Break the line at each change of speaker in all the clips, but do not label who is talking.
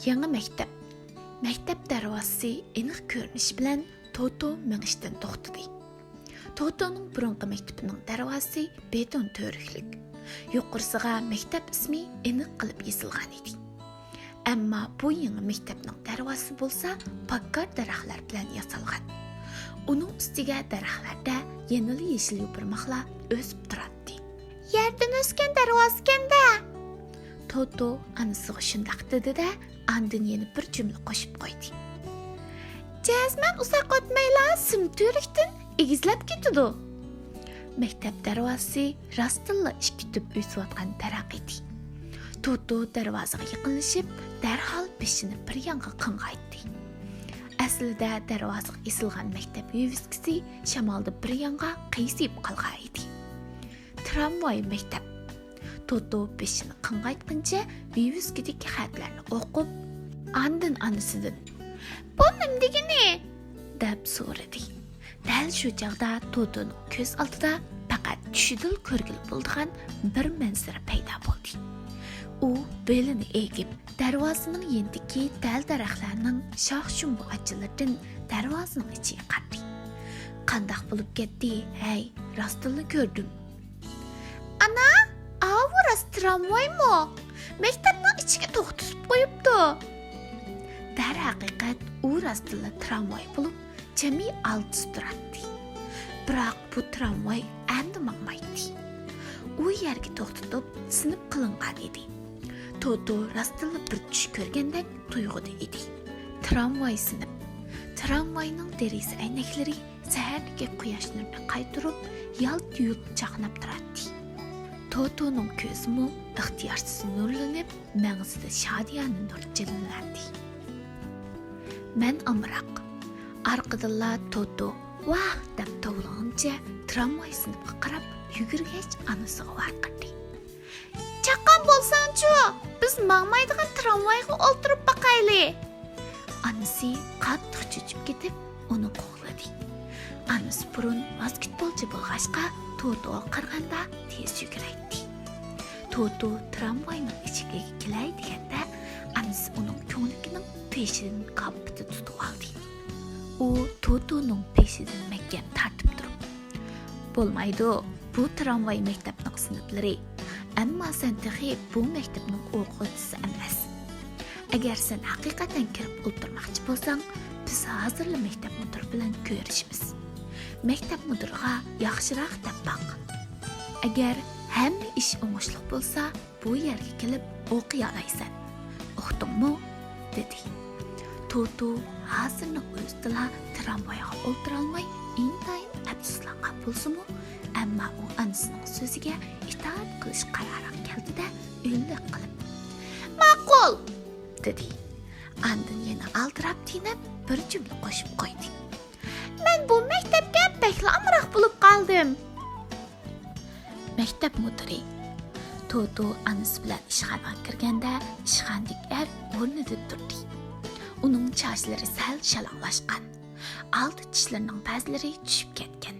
Yangi maktab. Maktab darvozasi aniq ko'rinish bilan Toto mengishdan to'xtadi. Totoning burunqi maktabining darvozasi beton to'riklik. Yuqorisiga maktab ismi aniq qilib yozilgan edi. Ammo bu yangi maktabning darvozasi bo'lsa, pakkar daraxtlar bilan yasalgan. Uning ustiga daraxtlarda yanili yeshil yopirmoqlar o'sib turadi. Yerdan o'sgan darvoza ekanda. Toto anasiga shundoq dedi-da, andin yana bir jumla qo'shib qo'ydi. Jazman uzoq o'tmayla sim to'rikdan egizlab ketdi. Maktab darvozasi rostilla ikki tub o'sayotgan daraxt edi. Toto darvozaga yaqinlashib, darhol beshini bir yonga qing'aytdi. Aslida darvozaga esilgan maktab yuviskisi shamolda bir yonga qiyib qolgan edi. Tramvay maktab. Toto beshini qing'aytguncha yuviskidagi xatlarni o'qib, andin anasidan "Bu nima degani?" deb so'radi. Dal shu chaqda Totoning ko'z oldida faqat tushidil ko'rgil bo'lgan bir manzara paydo bo'ldi. U belini egib, darvozaning yendiki dal daraxtlarning shox-shumbu ochilaridan darvozaning ichiga qaradi. Qandoq bo'lib ketdi? Hey, rostini ko'rdim. Ana, avu rost tramvaymi? Maktabning ichiga to'xtatib qo'yibdi. Darhaqiqat u rostini tramvay bo'lib, jami 6 turadi. Biroq bu tramvay endi mangmaydi. U yerga to'xtatib, sinib qilingan edi. Toto rostini bir tush ko'rgandek tuyg'uda edi. Tramvay sinib. Tramvayning deraza aynaklari sahardagi quyosh nurini qaytirib, yalt-yult chaqnab turadi. Totoning ko'zimi ixtiyorsiz nurlanib, mag'zida shodiyona nur jilinlardi. Men amroq. Arqadilla Toto "Vah!" deb tovlangancha tramvay sinibga qarab yugurgach anasiga varqirdi. "Chaqqan bo'lsang-chu, biz mangmaydigan tramvayga o'ltirib baqayli." Anasi qattiq cho'chib ketib, uni qo'lladi. Anasi burun basketbolchi bo'lg'achqa Totoga qaraganda tez yuguraydi. Toto tramvayning ichiga kelay deganda, anasi uning ko'nglining peshidan qapiti tutib oldi. U Totoning peshidan mahkam tortib turib, "Bo'lmaydi, bu tramvay maktabning siniplari. Ammo sen texi bu maktabning o'quvchisi emas. Agar sen haqiqatan kirib o'tirmoqchi bo'lsang, biz hozirla maktab mudiri bilan ko'rishimiz. Maktab mudiriga yaxshiroq deb baq. Agar hamma ish o'ngishli bo'lsa, bu yerga kelib o'qiy olaysan. Uqdingmi?" dedi. Toto hozirning o'zida tramvayga o'tira olmay, intayin afsuslangan bo'lsa-mu, ammo u anasining so'ziga itoat qilish qaroriga keldi-da, o'ylik qilib, "Ma'qul", dedi. Andin yana aldirab tinib, bir jumla qo'shib qo'ydi. "Men bu maktabga bekla amroq bo'lib qoldim." Maktab mudiri Toto anasi bilan ishxonaga kirganda, ishxonadagi er o'rnida turdi. Uning sochlari sal shalaqlashgan. Oldi tishlarining ba'zilari tushib ketgan.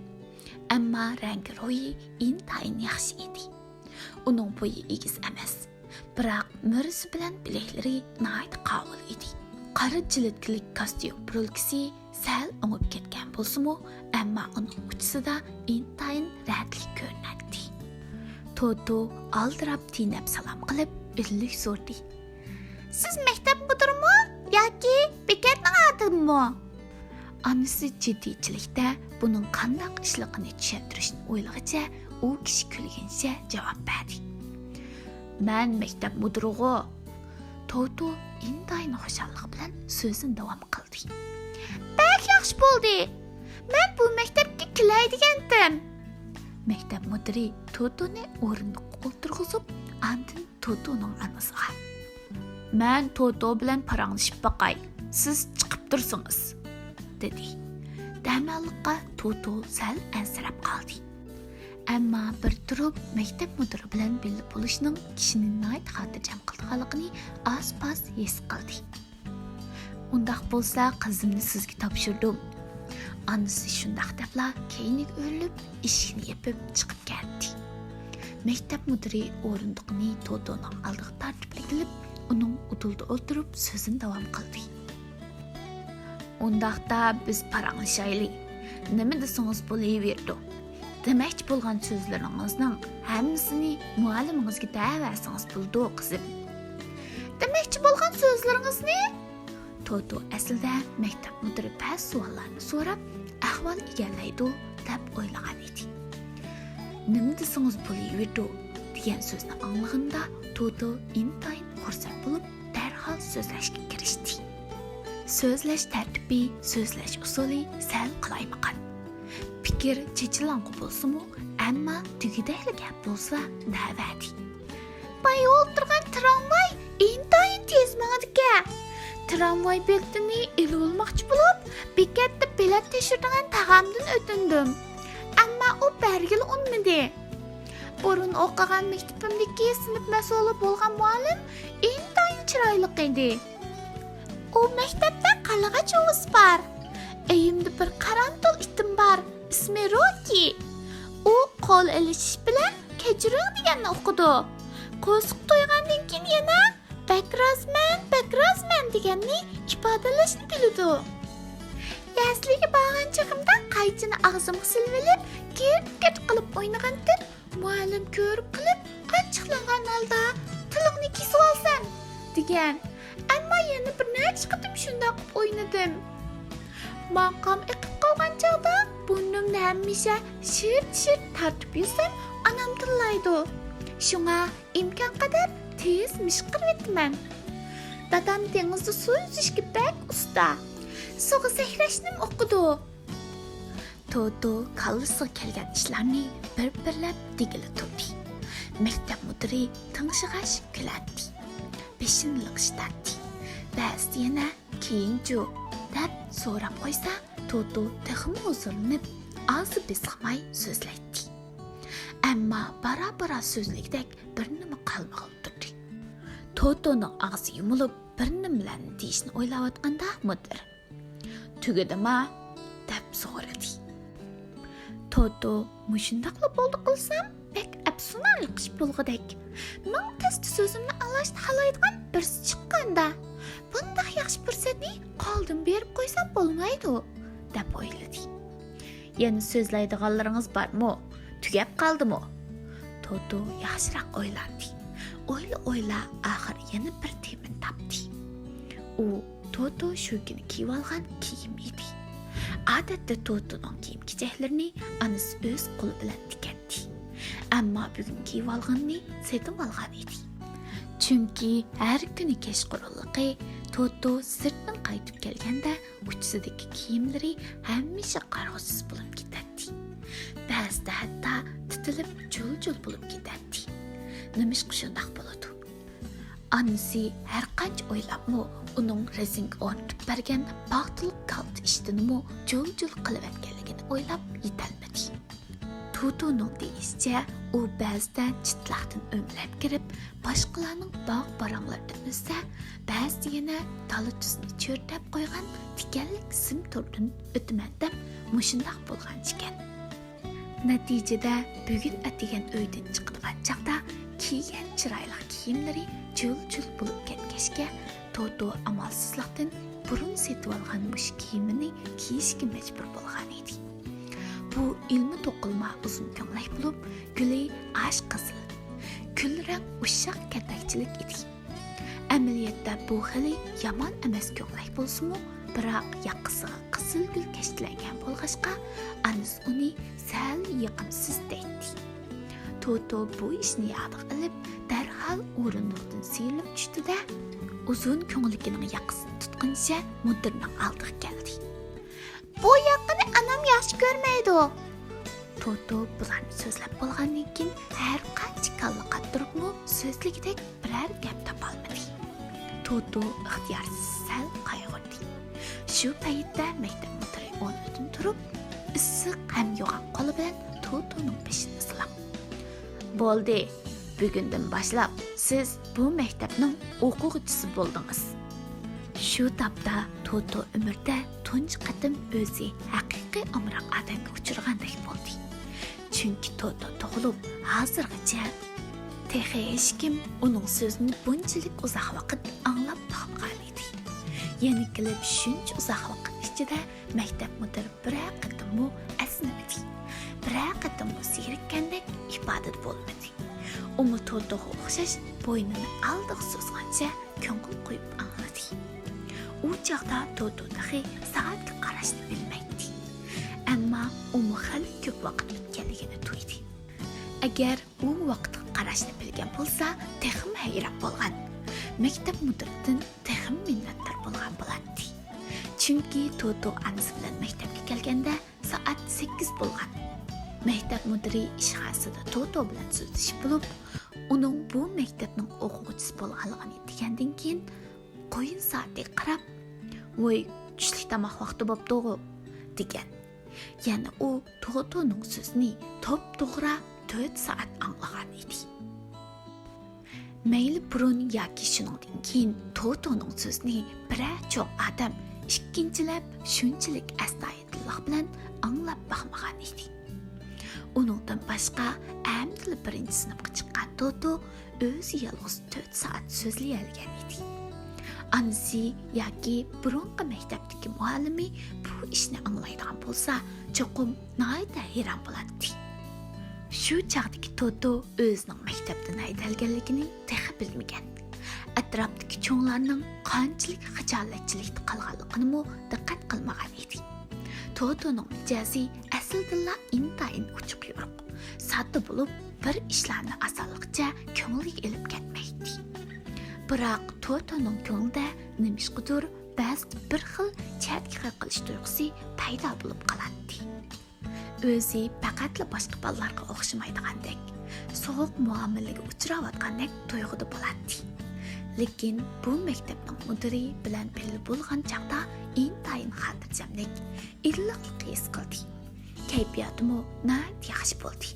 Ammo rangi ro'yi intayin yaxshi edi. Uning bo'yi egiz emas, biroq murisi bilan bileklari nihoyat qovul edi. Qora jildlik kostyum brulkisi sal o'ngib ketgan bo'lsa-mu, ammo uning uchisida intayin rahatlik ko'rinadi. Toto aldirab tinab salom qilib, illik so'rdi. "Siz maktab mudirmi yoki bekatning xodimimi?" Anasi jiddiychilikda buning qandoq ishligini tushuntirishni o'ylag'icha, u kishi kulgancha javob berdi. "Men maktab mudiriga." Toto intayin xushallik bilan so'zini davom qildi. "Bak yaxshi bo'ldi. Men bu maktabga kelay degandim." Maktab mudiri Totoni o'rindiqqa o'tirg'izib, andin Totoning anasiga, "Men Toto bilan paranglashib baqay. Siz chiqib tursingiz", dedi. Damalliqqa Toto sal ansirab qoldi. Ammo bir turib maktab mudiri bilan birga bo'lishning kishini nihoyat xotirjam qilganligini oz-poz his qildi. "Undaq bo'lsa, qizimni sizga topshirdim." Anasi shundoq debla keyniga o'rilib, eshikni yopib chiqib ketdi. Maktab mudiri o'rindiqni Totoning oldiga tortib kelib, uning udulda o'tirib so'zini davom qildi. Undaqda biz paranglashayli. Nima desangiz bo'laverdi. Demoqchi bo'lgan so'zlaringizning hammasini muallimingizga da'vatsangiz bo'ldi, qizim. Demoqchi bo'lgan so'zlaringizni? Toto aslida maktab mudiri ba'zi savollarni so'rab, ahvol egallaydi deb o'ylagan edi. Nima desangiz bo'laverdi degan so'zni anglaganda Toto intayin xursand bo'lib, darhol so'zlashga kirishdi. So'zlash tartibi, so'zlash usuli sal qulaymaqan. Fikir chechilanqi bo'lsa-mu, ammo tugidayli gap bo'lsa, navati. Bay o'ltirgan tramvay intayin tez mangadiga. Tramvay bekatini ilib olmoqchi bo'lib, bekatda bilet tekshiradigan tag'amdan o'tindim. Ammo u bergil unmadi. Burun o'qigan maktabimdagi sinf mas'uli bo'lgan muallim intayin chiroyli edi. U maktabda qalag'acha o'z bor. Eyimda bir qarantul itim bor. İsmi Rocky. U qo'l ilishish bilan kechiring deganni o'qidi. Qo'shiq to'ygandan keyin yana bakrozman deganni ifodalashni biladi. Yasliga borgan chaqimda qaychini og'zimga silvilib, kir qilib o'ynagandim. Muallim ko'rib qilib, achchiqlangan holda tilingni kesib olsan degan. Ammo yana bir necha qatim shunday qilib o'ynadim. Maqam iqib qolgan chog'da burnimni hamisha shirt tartib yursam, anam tillaydi. Shunga imkon qadar tez mishqirib etman. Dadam dengizda suv yuzishga bak usta. Suvga sakrashni o'qidi. Toto kallasiga kelgan ishlarni bir-birlab degili turdi. Maktab mudiri tingshig'ash kuladi. Beshini liqishlatdi. Ba'zi yana keyinchi deb so'rab qo'ysa, Toto texmi huzurlanib, og'zi bisqamay so'zlaydi. Ammo bara so'zlikdek bir nima qolmag'il turdi. Totoning og'zi yumilib, bir nima bilan deyishni o'ylayotganda mudir tugadimi deb so'radi. Toto mushundaqla bo'ldi qilsam, bek afsunalik ish bo'lg'idek. Men test so'zimni alashni xohlaydigan birsi chiqqanda, bunday yaxshi fursatni qo'ldan berib qo'ysam bo'lmaydi deb o'yladi. Yana so'zlaydiganlaringiz bormi? Tugab qoldimi? Toto yaxshiroq o'ylandi. O'yla oxir yana bir temin topdi. U Toto shu kuni kiyib olgan kiyim edi. Odatda Totoning kiyim-kechaklarini anasi o'z qo'li bilan tikadi. Ammo bugun kiyib olganini setib olgan edi. Chunki har kuni kechqurunligi Toto sirtdan qaytib kelganda uchisidagi kiyimlari hamisha qarg'usiz bo'lib ketadi. Ba'zida hatto titilib jul bo'lib ketadi. Nimishqa shundoq bo'ladi. Anasi har qancha o'ylabmi, uning rezing o'rnatib bergan paxtalik kalt ishtinimi jul qilib etganligini o'ylab yetolmadi. Totoning deyishicha, u ba'zida chitlaqdan o'mlab kirib, boshqalarning bog' baranglaridan o'tsa, ba'zida yana dala tuzni cho'rtab qo'ygan tikanlik sim turdan o'tman deb mushundoq bo'lgan ekan. Natijada bugun atigan uydan chiqadigan chaqda kiygan chiroyli kiyimlari jul bo'lib ketgachga Toto amalsizlikdan burun setib olgan mush kiyimini kiyishga majbur bo'lgan edi. Bu ilmi to'qilma uzun ko'nglak bo'lib, guli ash qizil. Kulrang ushaq katakchilik edi. Amaliyotda bu xili yomon emas ko'nglak bo'lsa-mu, biroq yoqasiga qizil gul kashtilangan bo'lg'achqa, anis uni sal yoqimsiz deydi. Toto bu ishni yodiga olib, darhol o'rindiqdan siyilib tushdi-da, uzun ko'nglikining yoqasini tutquncha mudirning oldiga keldi. Bu yoqini anam yaxshi ko'rmaydi. Toto bularni so'zlab bo'lgandan keyin har qancha kalla qattiribmi, so'zlikdek biror gap topolmadi. Toto ixtiyorsiz sal qayg'urdi. Shu paytda maktab mudiri o'rnidan turib, issiq ham yo'g'on qo'li bilan Totoning beshini silab, "Bo'ldi, bugundan boshlab siz bu maktabning o'quvchisi bo'ldingiz." Shu topda Toto umrda tunji qatim o'zi haqiqiy amroq odamga uchragandek bo'ldi. Chunki Toto tug'ilib, hozirgacha Texi hech kim uning so'zini bunchalik uzoq vaqt anglab boqmagan edi. Yana kelib shuncha uzoq vaqt ichida maktab mudiri bir qatimmo asnamadi. Bir qatimmo sirikkandek ifoda bo'lmadi. Umi Toto'ga o'xshash bo'ynini aldiq so'zgancha ko'ngil qo'yib angladi. U chaqda Toto dahi soatga qarashni bilmaydi. Ammo umi hali ko'p vaqt o'tganligini tuydi. Agar u vaqtga qarashni bilgan bo'lsa, texim hayron bo'lgan. Maktab mudiridan texim minnatdor bo'lgan bo'ladi. Chunki Toto anasi bilan maktabga kelganda soat 8 bo'lgan. Maktab mudiri ishxonasida Toto bilan so'zlashib bo'lib, uning bu maktabning o'quvchisi bo'lganligini degandan keyin qo'yin soatiga qarab, "Voy, tushlik tomoq vaqti bo'pti-ku" degan. Yana u Toto'ning so'zini to'p-to'g'ri 4 soat anglagan edi. Mayli burun yoki shuningdan keyin Toto'ning so'zini biror cho'q odam ikkinchilab shunchalik astoydillik bilan anglab boqmagan edi. Uningdan boshqa amdili birinchi sinfga chiqqan Toto o'zi yolg'iz 4 soat so'zlay olgan edi. Anasi yoki burungi maktabdagi muallimi bu ishni anglaydigan bo'lsa, cho'qim nayda hayron bo'ladi. Shu chaqdagi Toto o'zining maktabdan haydalganligini tehi bilmagan. Atrofdagi cho'nglarning qanchalik xijolatchilikda qolganligini diqqat qilmagan edi. Toto'ning mijozi aslida intayin uchuq yo'q. Sodda bo'lib, bir ishlarni osonlikcha ko'ngliga ilib ketmaydi. Biroq Toto'ning ko'nglida nimishqidir ba'zi bir xil chatga qilish tuyg'usi paydo bo'lib qoladi. O'zi faqatla boshqa bolalarga o'xshamaydigandek, sovuq muomalaga uchrayotgandek tuyg'uda bo'ladi. Lekin bu maktabning mudiri bilan belli bo'lgan chaqda intayin xotirjamlik, illiqlik his qildi. Kayfiyatimi nayt yaxshi bo'ldi.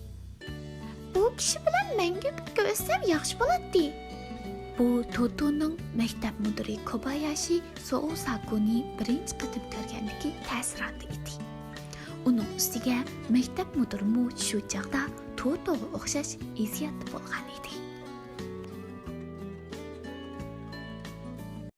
Bu kishi bilan menga ko'rsam yaxshi bo'ladi. Bu Toto'ning maktab mudiri Kobayashi Soosakuni birinchi qatim ko'rganligi ta'siroti edi. Uning ustiga maktab mudirimi shu chaqda Toto'ga o'xshash eziyat bo'lgan edi.